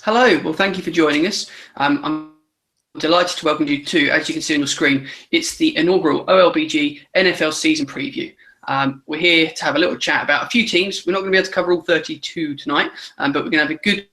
Hello. Well, thank you for joining us. I'm delighted to welcome you to, as you can see on your screen, it's the inaugural OLBG NFL season preview. We're here to have a little chat about a few teams. We're not going to be able to cover all 32 tonight, but we're going to have a good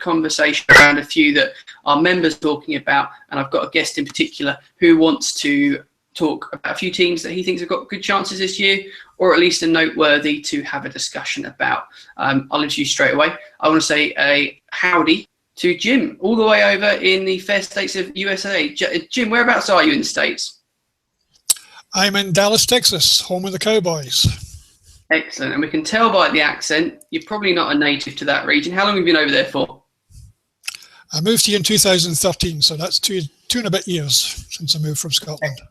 conversation around a few that our members are talking about. And I've got a guest in particular who wants to talk about a few teams that he thinks have got good chances this year, or at least are noteworthy to have a discussion about. I'll introduce straight away. I want to say a howdy to Jim, all the way over in the fair states of USA. Jim, whereabouts are you in the States? I'm in Dallas, Texas, home of the Cowboys. Excellent. And we can tell by the accent, you're probably not a native to that region. How long have you been over there for? I moved here in 2013, so that's two and a bit years since I moved from Scotland.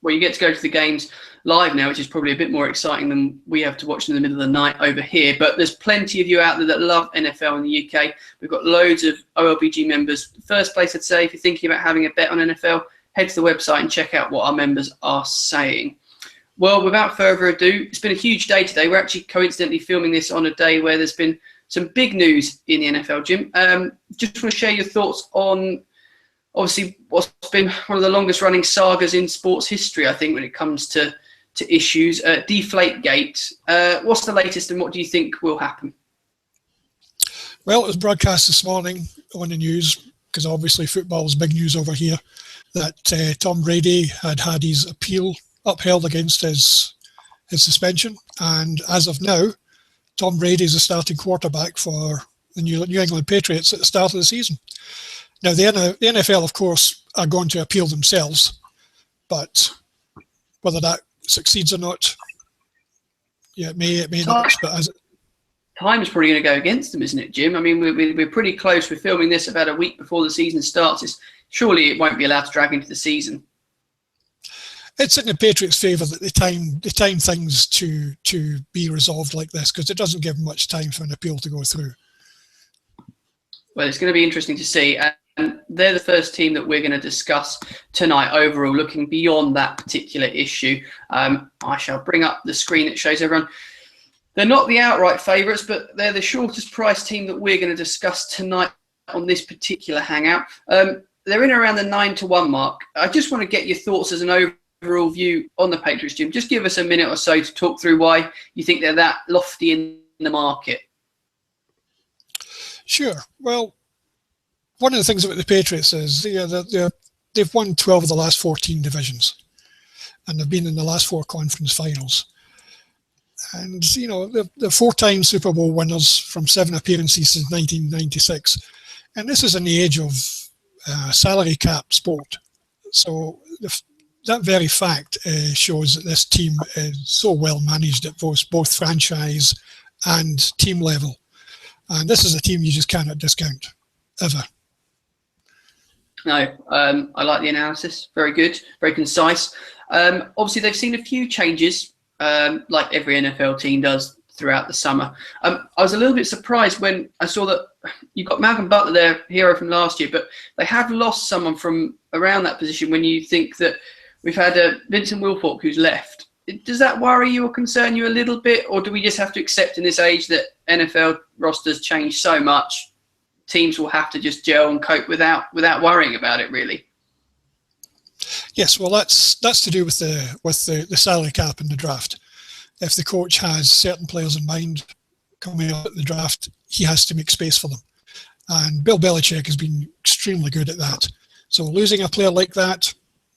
Well, you get to go to the games live now, which is probably a bit more exciting than we have to watch in the middle of the night over here. But there's plenty of you out there that love NFL in the UK. We've got loads of OLBG members. First place, I'd say, if you're thinking about having a bet on NFL, head to the website and check out what our members are saying. Well, without further ado, it's been a huge day today. We're actually coincidentally filming this on a day where there's been some big news in the NFL, Jim. Just want to share your thoughts on, obviously, what's been one of the longest running sagas in sports history, I think, when it comes to issues. Deflategate. What's the latest and what do you think will happen? Well, it was broadcast this morning on the news, because obviously football is big news over here, that Tom Brady had his appeal upheld against his suspension. And as of now, Tom Brady is the starting quarterback for the New England Patriots at the start of the season. Now, the NFL, of course, are going to appeal themselves, but whether that succeeds or not, yeah, it may not. But time is probably going to go against them, isn't it, Jim? I mean, we're pretty close. We're filming this about a week before the season starts. Surely it won't be allowed to drag into the season. It's in the Patriots' favour that they time things to be resolved like this, because it doesn't give much time for an appeal to go through. Well, it's going to be interesting to see. And they're the first team that we're going to discuss tonight overall, looking beyond that particular issue. I shall bring up the screen that shows everyone. They're not the outright favourites, but they're the shortest price team that we're going to discuss tonight on this particular hangout. They're in around the 9-1 mark. I just want to get your thoughts as an overall view on the Patriots, Jim. Just give us a minute or so to talk through why you think they're that lofty in the market. Sure. Well, one of the things about the Patriots is they've won 12 of the last 14 divisions, and they've been in the last 4 conference finals. And, they're 4-time Super Bowl winners from 7 appearances since 1996. And this is in the age of salary cap sport. So that very fact shows that this team is so well managed at both franchise and team level. And this is a team you just cannot discount, ever. No, I like the analysis. Very good, very concise. Obviously, they've seen a few changes, like every NFL team does throughout the summer. I was a little bit surprised when I saw that you've got Malcolm Butler, their hero from last year, but they have lost someone from around that position when you think that we've had Vincent Wilfork who's left. Does that worry you or concern you a little bit, or do we just have to accept in this age that NFL rosters change so much, teams will have to just gel and cope without worrying about it, really? Yes, well, that's to do with the salary cap in the draft. If the coach has certain players in mind coming up at the draft, he has to make space for them. And Bill Belichick has been extremely good at that. So losing a player like that,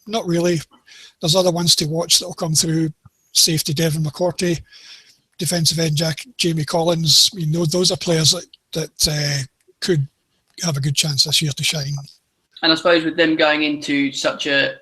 not really. There's other ones to watch that will come through. Safety Devin McCourty, defensive end Jamie Collins. I mean, those are players that could have a good chance this year to shine. And I suppose with them going into such a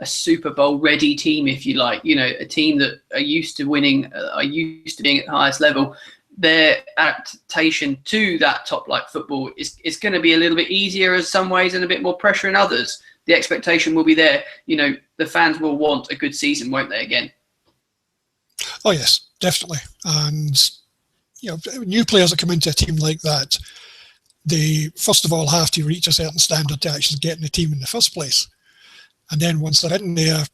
Super Bowl ready team, if you like, a team that are used to winning, are used to being at the highest level, their adaptation to that top flight football is going to be a little bit easier in some ways and a bit more pressure in others. The expectation will be there. The fans will want a good season, won't they, again? Oh, yes, definitely. And, new players that come into a team like that, they, first of all, have to reach a certain standard to actually get in the team in the first place. And then once they're in there,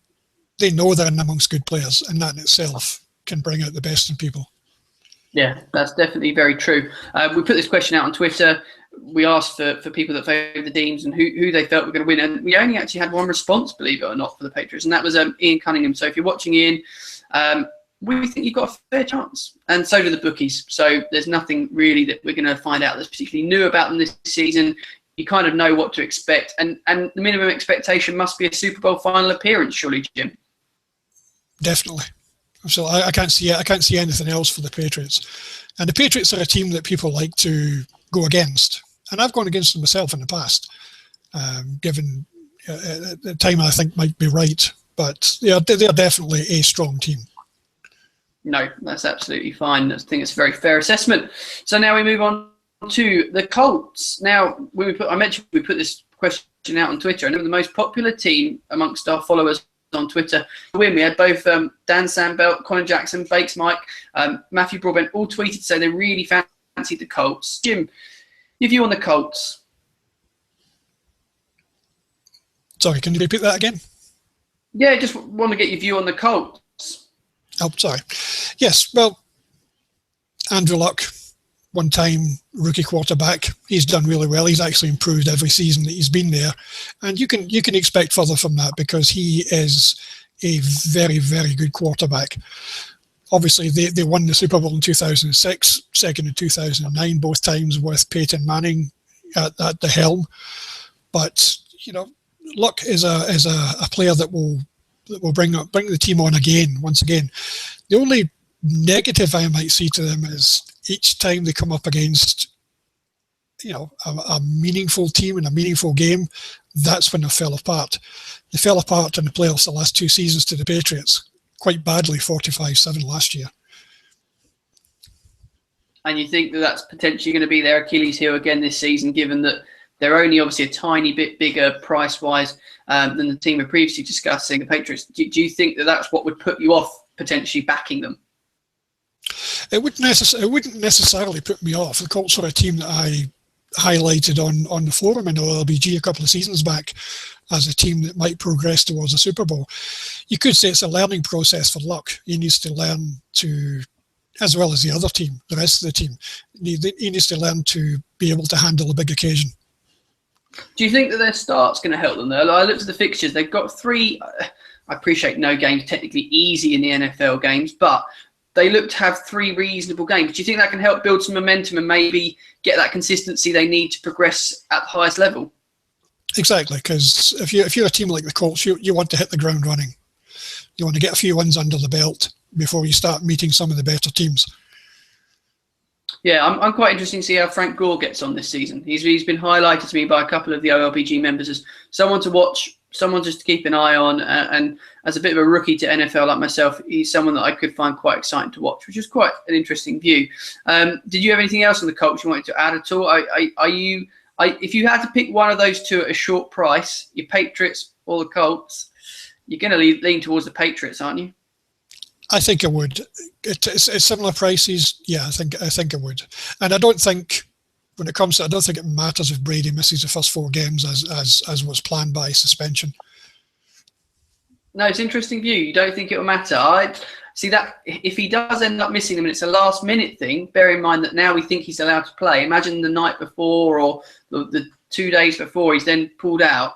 they know they're in amongst good players, and that in itself can bring out the best in people. Yeah, that's definitely very true. We put this question out on Twitter. We asked for people that favour the teams and who they felt were going to win. And we only actually had one response, believe it or not, for the Patriots. And that was Ian Cunningham. So if you're watching Ian, we think you've got a fair chance. And so do the bookies. So there's nothing really that we're going to find out that's particularly new about them this season. You kind of know what to expect. And the minimum expectation must be a Super Bowl final appearance, surely, Jim? Definitely. So I can't see anything else for the Patriots. And the Patriots are a team that people like to go against. And I've gone against them myself in the past, given the time I think might be right. But they're definitely a strong team. No, that's absolutely fine. I think it's a very fair assessment. So now we move on to the Colts. Now, I mentioned we put this question out on Twitter, and they were the most popular team amongst our followers on Twitter. We had both Dan Sandbelt, Colin Jackson, Bakes Mike, Matthew Broadbent all tweeted to say they really fancied the Colts. Jim, your view on the Colts? Sorry, can you repeat that again? Yeah, just want to get your view on the Colts. Oh, sorry. Yes, well, Andrew Luck, one-time rookie quarterback. He's done really well. He's actually improved every season that he's been there. And you can expect further from that because he is a very, very good quarterback. Obviously, they won the Super Bowl in 2006, second in 2009, both times with Peyton Manning at the helm. But, Luck is a player that will bring the team on once again. The only negative I might see to them is each time they come up against, a meaningful team in a meaningful game, that's when they fell apart. They fell apart in the playoffs the last two seasons to the Patriots, quite badly, 45-7 last year. And you think that that's potentially going to be their Achilles heel again this season, given that they're only obviously a tiny bit bigger price-wise than the team we're previously discussing, the Patriots. Do you think that that's what would put you off potentially backing them? It wouldn't necessarily put me off. The Colts are a team that I highlighted on the forum in OLBG a couple of seasons back as a team that might progress towards a Super Bowl. You could say it's a learning process for Luck. He needs to learn to, as well as the other team, the rest of the team, he needs to learn to be able to handle a big occasion. Do you think that their start's going to help them, though? I looked at the fixtures. They've got three. I appreciate no game's technically easy in the NFL games, but they look to have three reasonable games. Do you think that can help build some momentum and maybe get that consistency they need to progress at the highest level? Exactly, because if you're a team like the Colts, you want to hit the ground running. You want to get a few wins under the belt before you start meeting some of the better teams. Yeah, I'm quite interested to see how Frank Gore gets on this season. He's been highlighted to me by a couple of the OLBG members as someone to watch, someone just to keep an eye on, and as a bit of a rookie to NFL like myself, he's someone that I could find quite exciting to watch, which is quite an interesting view. Did you have anything else on the Colts you wanted to add at all? If you had to pick one of those two at a short price, your Patriots or the Colts, you're going to lean towards the Patriots, aren't you? I think I would. It's similar prices. Yeah, I think I would. And I don't think, when it comes to, I don't think it matters if Brady misses the first four games as was planned by suspension. No, it's an interesting view. You don't think it will matter. I see that if he does end up missing them and it's a last minute thing, bear in mind that now we think he's allowed to play. Imagine the night before or the 2 days before he's then pulled out.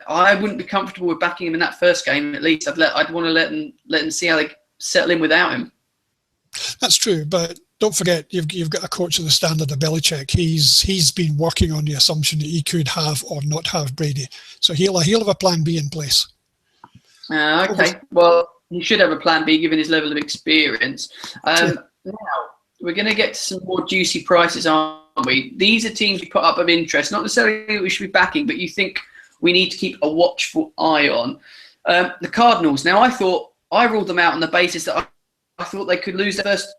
I wouldn't be comfortable with backing him in that first game. At least I'd want to let them see how they settle in without him. That's true, but don't forget you've got a coach of the standard of Belichick. He's been working on the assumption that he could have or not have Brady, so he'll have a plan B in place. Okay, well he should have a plan B given his level of experience. Now we're going to get to some more juicy prices, aren't we? These are teams you put up of interest, not necessarily that we should be backing, but you think we need to keep a watchful eye on. The Cardinals. Now, I ruled them out on the basis that I thought they could lose their first.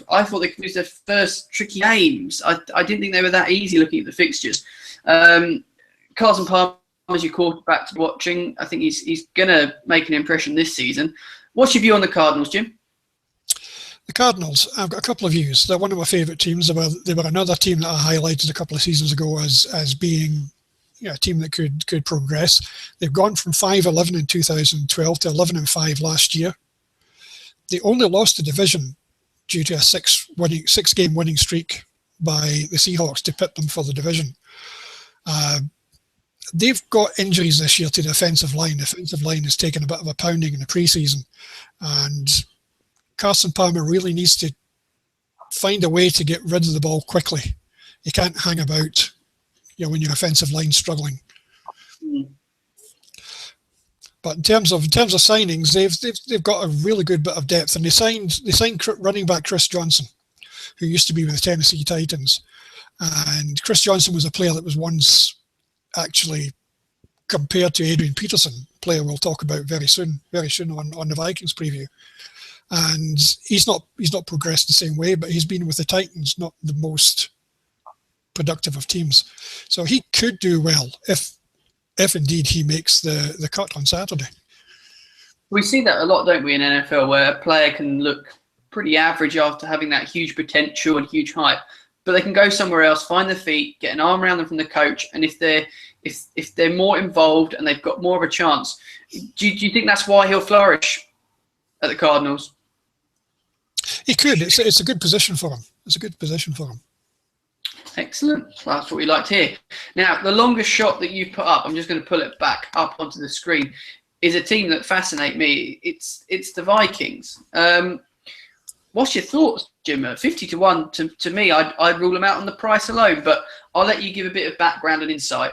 I thought they could lose their first tricky games. I didn't think they were that easy looking at the fixtures. Carson Palmer is your quarterback to watching. I think he's going to make an impression this season. What's your view on the Cardinals, Jim? The Cardinals, I've got a couple of views. They're one of my favourite teams. They were another team that I highlighted a couple of seasons ago as being a team that could progress. They've gone from 5-11 in 2012 to 11-5 last year. They only lost the division due to a six-game winning streak by the Seahawks to pit them for the division. They've got injuries this year to the offensive line. The offensive line has taken a bit of a pounding in the preseason, and Carson Palmer really needs to find a way to get rid of the ball quickly. You can't hang about, when your offensive line's struggling. But in terms of signings, they've got a really good bit of depth, and they signed running back Chris Johnson, who used to be with the Tennessee Titans, and Chris Johnson was a player that was once actually compared to Adrian Peterson, a player we'll talk about very soon on the Vikings preview. And he's not progressed the same way, but he's been with the Titans, not the most productive of teams. So he could do well if indeed he makes the cut on Saturday. We see that a lot, don't we, in NFL, where a player can look pretty average after having that huge potential and huge hype, but they can go somewhere else, find their feet, get an arm around them from the coach, and if they're more involved and they've got more of a chance, do you think that's why he'll flourish at the Cardinals? He could. It's a good position for him. Excellent. Well, that's what we like to hear. Now, the longest shot that you put up, I'm just going to pull it back up onto the screen, is a team that fascinate me. It's the Vikings. What's your thoughts, Jim? 50-1 to me, I'd rule them out on the price alone, but I'll let you give a bit of background and insight.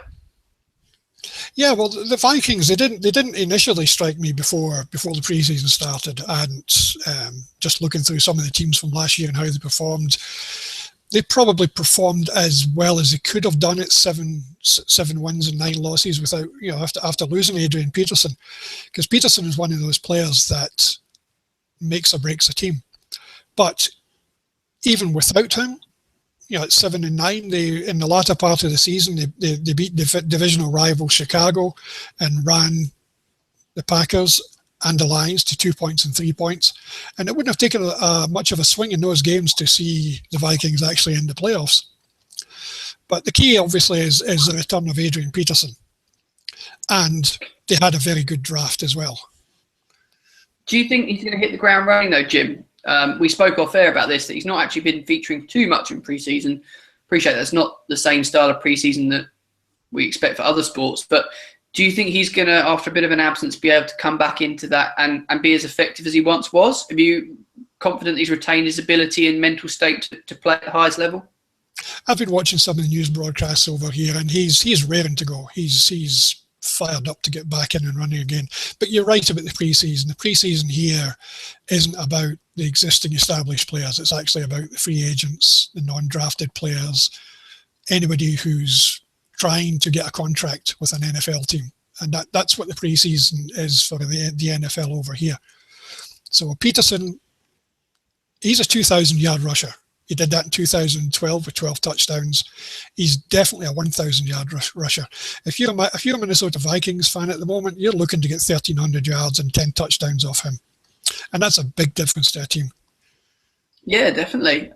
Yeah, well, the Vikings, they didn't initially strike me before the preseason started, and just looking through some of the teams from last year and how they performed, they probably performed as well as they could have done at seven wins and 9 losses without, after losing Adrian Peterson, because Peterson is one of those players that makes or breaks a team. But even without him, at 7-9, they in the latter part of the season they beat divisional rival Chicago and ran the Packers and the Lions to 2 points and 3 points, and it wouldn't have taken much of a swing in those games to see the Vikings actually in the playoffs. But the key, obviously, is the return of Adrian Peterson, and they had a very good draft as well. Do you think he's going to hit the ground running, though, Jim? We spoke off air about this, that he's not actually been featuring too much in preseason. Appreciate that's not the same style of preseason that we expect for other sports, but do you think he's going to, after a bit of an absence, be able to come back into that and be as effective as he once was? Are you confident he's retained his ability and mental state to play at the highest level? I've been watching some of the news broadcasts over here, and he's raring to go. He's fired up to get back in and running again. But you're right about the preseason. The preseason here isn't about the existing established players. It's actually about the free agents, the non-drafted players, anybody who's trying to get a contract with an NFL team. And that's what the preseason is for the NFL over here. So Peterson, he's a 2,000-yard rusher. He did that in 2012 with 12 touchdowns. He's definitely a 1,000-yard rusher. If you're a Minnesota Vikings fan at the moment, you're looking to get 1,300 yards and 10 touchdowns off him. And that's a big difference to a team. Yeah, definitely.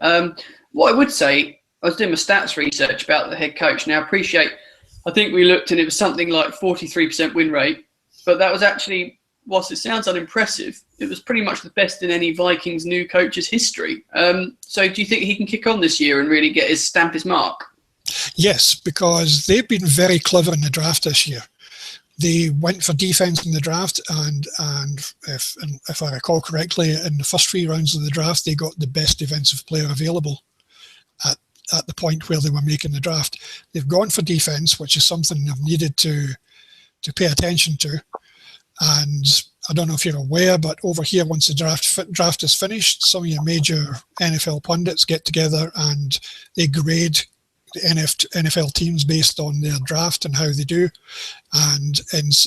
What I would say, I was doing my stats research about the head coach. Now, I think we looked and it was something like 43% win rate, but that was actually, whilst it sounds unimpressive, it was pretty much the best in any Vikings new coach's history. So do you think he can kick on this year and really stamp his mark? Yes, because they've been very clever in the draft this year. They went for defense in the draft, and if I recall correctly, in the first 3 rounds of the draft, they got the best defensive player available at the point where they were making the draft. They've gone for defense, which is something they've needed to pay attention to. And I don't know if you're aware, but over here, once the draft is finished, some of your major NFL pundits get together and they grade the NFL teams based on their draft and how they do. And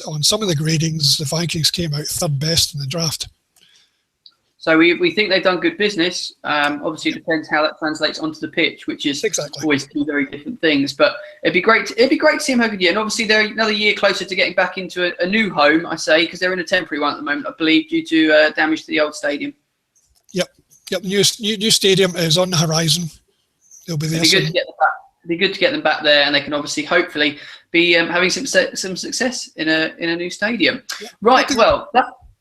on some of the gradings, the Vikings came out 3rd best in the draft. So we think they've done good business. Obviously, it depends how that translates onto the pitch, which is always 2 very different things. But it'd be great to see them have a good year. And obviously, they're another year closer to getting back into a new home, I say, because they're in a temporary one at the moment, I believe, due to damage to the old stadium. Yep. The new stadium is on the horizon. They'll be there soon. It'd be good to get them back there, and they can obviously, hopefully, be having some success in a new stadium. Yeah. Right. Well,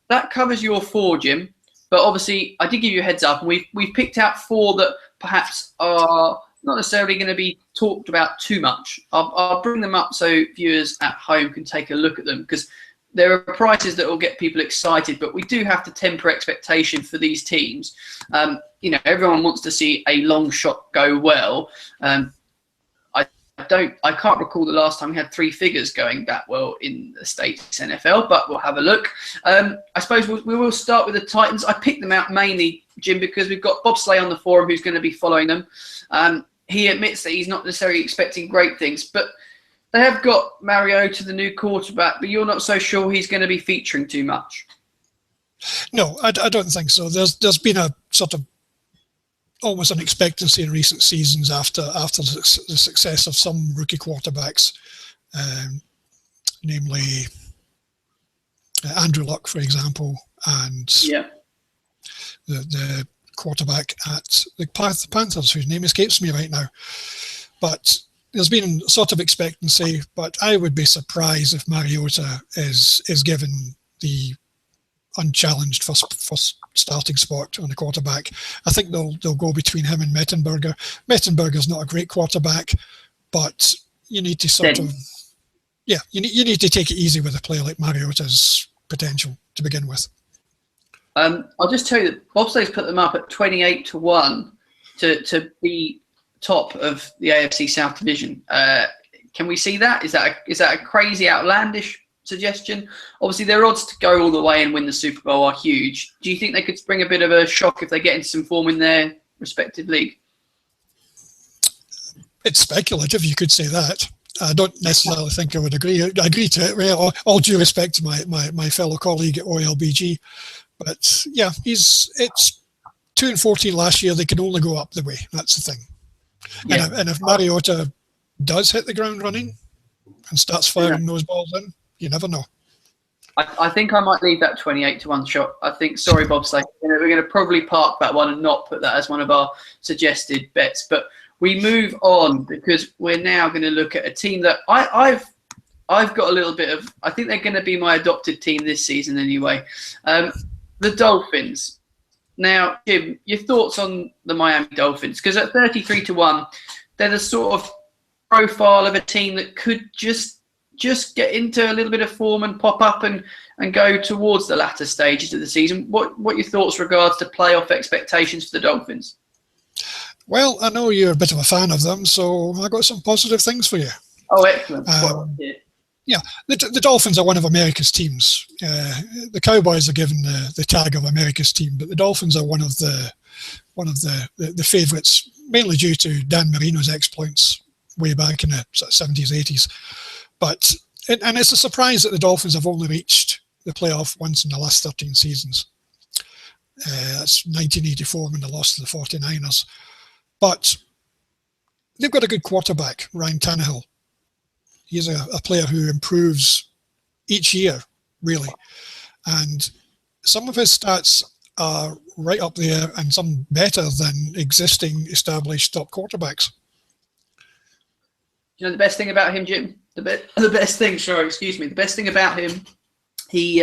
that covers your 4, Jim. But obviously, I did give you a heads up, and we've picked out 4 that perhaps are not necessarily going to be talked about too much. I'll bring them up so viewers at home can take a look at them, because there are prices that will get people excited, but we do have to temper expectation for these teams. You know, everyone wants to see a long shot go well. I can't recall the last time we had 3 figures going that well in the States NFL, but we'll have a look. I suppose we will start with the Titans. I picked them out mainly, Jim, because we've got Bob Slay on the forum who's going to be following them. He admits that he's not necessarily expecting great things, but they have got Mariota, the new quarterback, but you're not so sure he's going to be featuring too much. No, I don't think so. There's been a sort of almost an expectancy in recent seasons after the success of some rookie quarterbacks, namely Andrew Luck, for example, and the quarterback at the Panthers, whose name escapes me right now. But there's been sort of expectancy, but I would be surprised if Mariota is given the unchallenged first starting spot on the quarterback. I think they'll go between him and Mettenberger. Mettenberger's not a great quarterback, but you need to you need to take it easy with a player like Mariota's potential to begin with. I'll just tell you that Bob Slay's put them up at 28-1 to be top of the AFC South Division. Can we see that? Is that a crazy, outlandish suggestion? Obviously, their odds to go all the way and win the Super Bowl are huge. Do you think they could bring a bit of a shock if they get into some form in their respective league? It's speculative, you could say that. I don't necessarily think I would agree to it. Well, all due respect to my fellow colleague at OLBG. But yeah, it's 2-14 last year. They can only go up the way. That's the thing. Yeah. And if Mariota does hit the ground running and starts firing those balls in, you never know. I think I might leave that 28-1 shot. I think, sorry, Bob Slay, we're going to probably park that one and not put that as one of our suggested bets. But we move on because we're now going to look at a team that I've got a little bit of. I think they're going to be my adopted team this season anyway. The Dolphins. Now, Jim, your thoughts on the Miami Dolphins? Because at 33-1, they're the sort of profile of a team that could just get into a little bit of form and pop up and go towards the latter stages of the season. What are your thoughts regards to playoff expectations for the Dolphins? Well, I know you're a bit of a fan of them, so I've got some positive things for you. Oh, excellent. Yeah, the Dolphins are one of America's teams. The Cowboys are given the tag of America's team, but the Dolphins are one of the favourites, mainly due to Dan Marino's exploits way back in the 70s, 80s. But and it's a surprise that the Dolphins have only reached the playoff once in the last 13 seasons. That's 1984 when they lost to the 49ers. But they've got a good quarterback, Ryan Tannehill. He's a player who improves each year, really. And some of his stats are right up there and some better than existing established top quarterbacks. You know the best thing about him, Jim? The best thing about him, he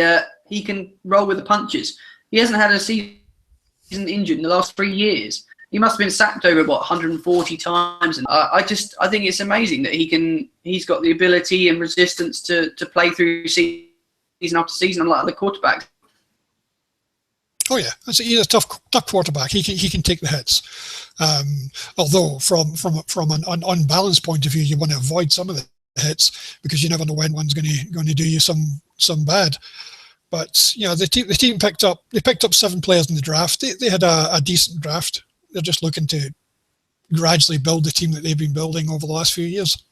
can roll with the punches. He hasn't had a season injured in the last 3 years. He must have been sacked over 140 times, and I think it's amazing that he's got the ability and resistance to play through season after season, unlike other quarterbacks. Oh yeah, he's a tough quarterback. He can take the hits. Although from an unbalanced point of view, you want to avoid some of the hits because you never know when one's going to do you some bad. But you know, the team picked up 7 players in the draft. They had a decent draft. They're just looking to gradually build the team that they've been building over the last few years.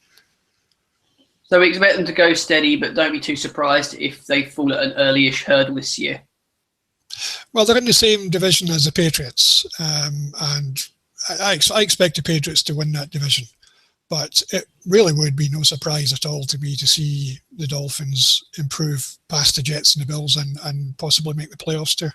So we expect them to go steady, but don't be too surprised if they fall at an early-ish hurdle this year. Well, they're in the same division as the Patriots, and I expect the Patriots to win that division. But it really would be no surprise at all to see the Dolphins improve past the Jets and the Bills and possibly make the playoffs too.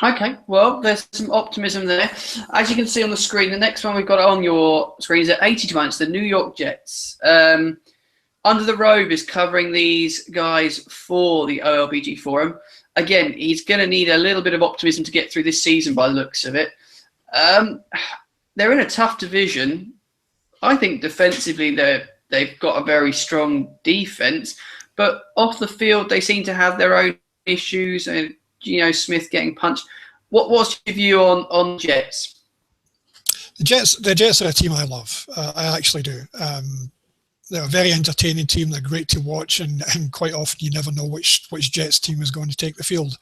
Okay, well, there's some optimism there. As you can see on the screen, the next one we've got on your screen is at 80-1. It's the New York Jets. Under the Robe is covering these guys for the OLBG forum. again, he's going to need a little bit of optimism to get through this season by the looks of it. They're in a tough division. I think defensively they've got a very strong defense, but off the field they seem to have their own issues. And Smith getting punched. What's your view on Jets? The Jets are a team I love. I actually do. They're a very entertaining team. They're great to watch, and quite often you never know which Jets team is going to take the field.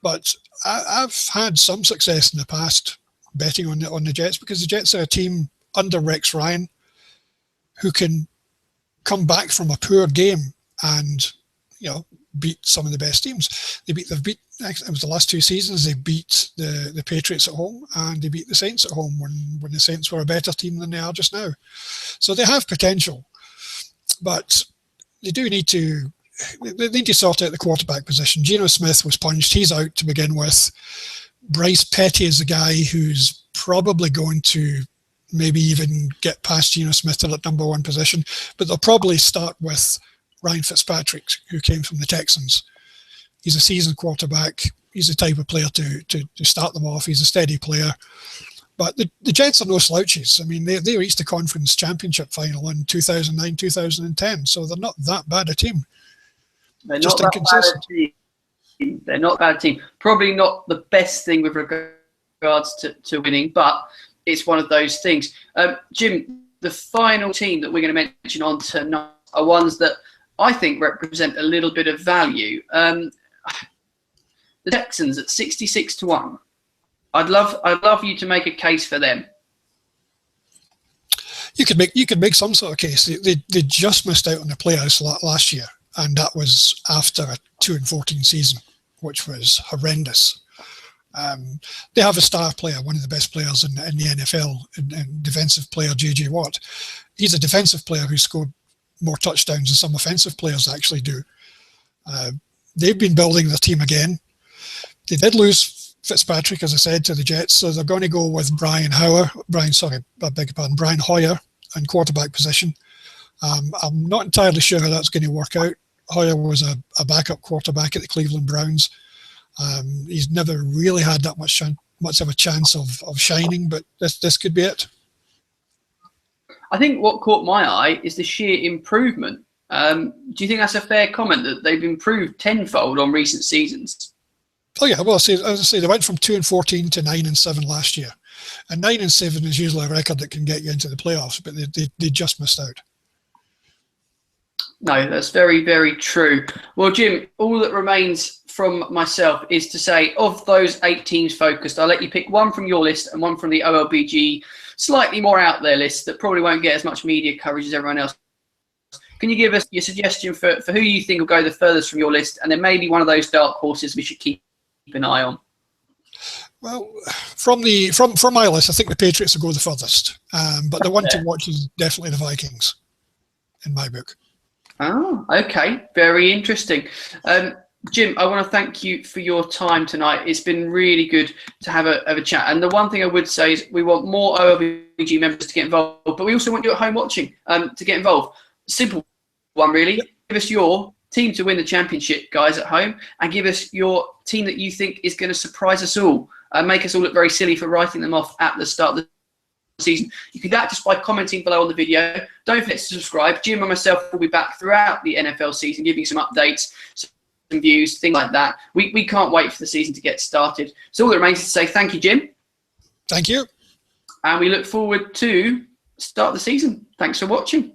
But I've had some success in the past betting on the Jets, because the Jets are a team under Rex Ryan who can come back from a poor game and beat some of the best teams. It was the last 2 seasons. They beat the Patriots at home, and they beat the Saints at home when the Saints were a better team than they are just now. So they have potential, but they need to sort out the quarterback position. Geno Smith was punched. He's out to begin with. Bryce Petty is a guy who's probably going to maybe even get past Geno Smith to that number 1 position, but they'll probably start with Ryan Fitzpatrick, who came from the Texans. He's a seasoned quarterback. He's the type of player to start them off. He's a steady player. But the Jets are no slouches. I mean, they reached the conference championship final in 2009, 2010, so they're not that bad a team. They're not that bad a team. They're not a bad team. Probably not the best thing with regards to winning, but it's one of those things. Jim, the final team that we're going to mention on tonight are ones that I think represent a little bit of value. The Texans at 66-1. I'd love you to make a case for them. You could make some sort of case. They just missed out on the playoffs last year, and that was after a 2-14 season, which was horrendous. They have a star player, one of the best players in the NFL, and defensive player J.J. Watt. He's a defensive player who scored more touchdowns than some offensive players actually do. They've been building their team again. They did lose Fitzpatrick, as I said, to the Jets, so they're going to go with Brian Hoyer in quarterback position. I'm not entirely sure how that's going to work out. Hoyer was a backup quarterback at the Cleveland Browns. He's never really had that much of a chance of shining, but this could be it. I think what caught my eye is the sheer improvement. Do you think that's a fair comment, that they've improved tenfold on recent seasons? Oh yeah, well, as I say, they went from 2-14 to 9-7 last year, and 9-7 is usually a record that can get you into the playoffs, but they just missed out. No, that's very, very true. Well, Jim, all that remains from myself is to say, of those 8 teams focused, I'll let you pick one from your list and one from the OLBG slightly more out there list that probably won't get as much media coverage as everyone else. Can you give us your suggestion for who you think will go the furthest from your list, and then maybe one of those dark horses we should keep an eye on? Well, from my list, I think the Patriots will go the furthest, but the one to watch is definitely the Vikings, in my book. Oh, okay. Very interesting. Jim, I want to thank you for your time tonight. It's been really good to have a chat. And the one thing I would say is we want more OLBG members to get involved, but we also want you at home watching to get involved. Simple one, really. Yep. Give us your team to win the championship, guys, at home, and give us your team that you think is going to surprise us all and make us all look very silly for writing them off at the start of the season. You can do that just by commenting below on the video. Don't forget to subscribe. Jim and myself will be back throughout the NFL season, giving you some updates, some views, things like that. We can't wait for the season to get started. So all that remains is to say thank you, Jim. Thank you. And we look forward to start the season. Thanks for watching.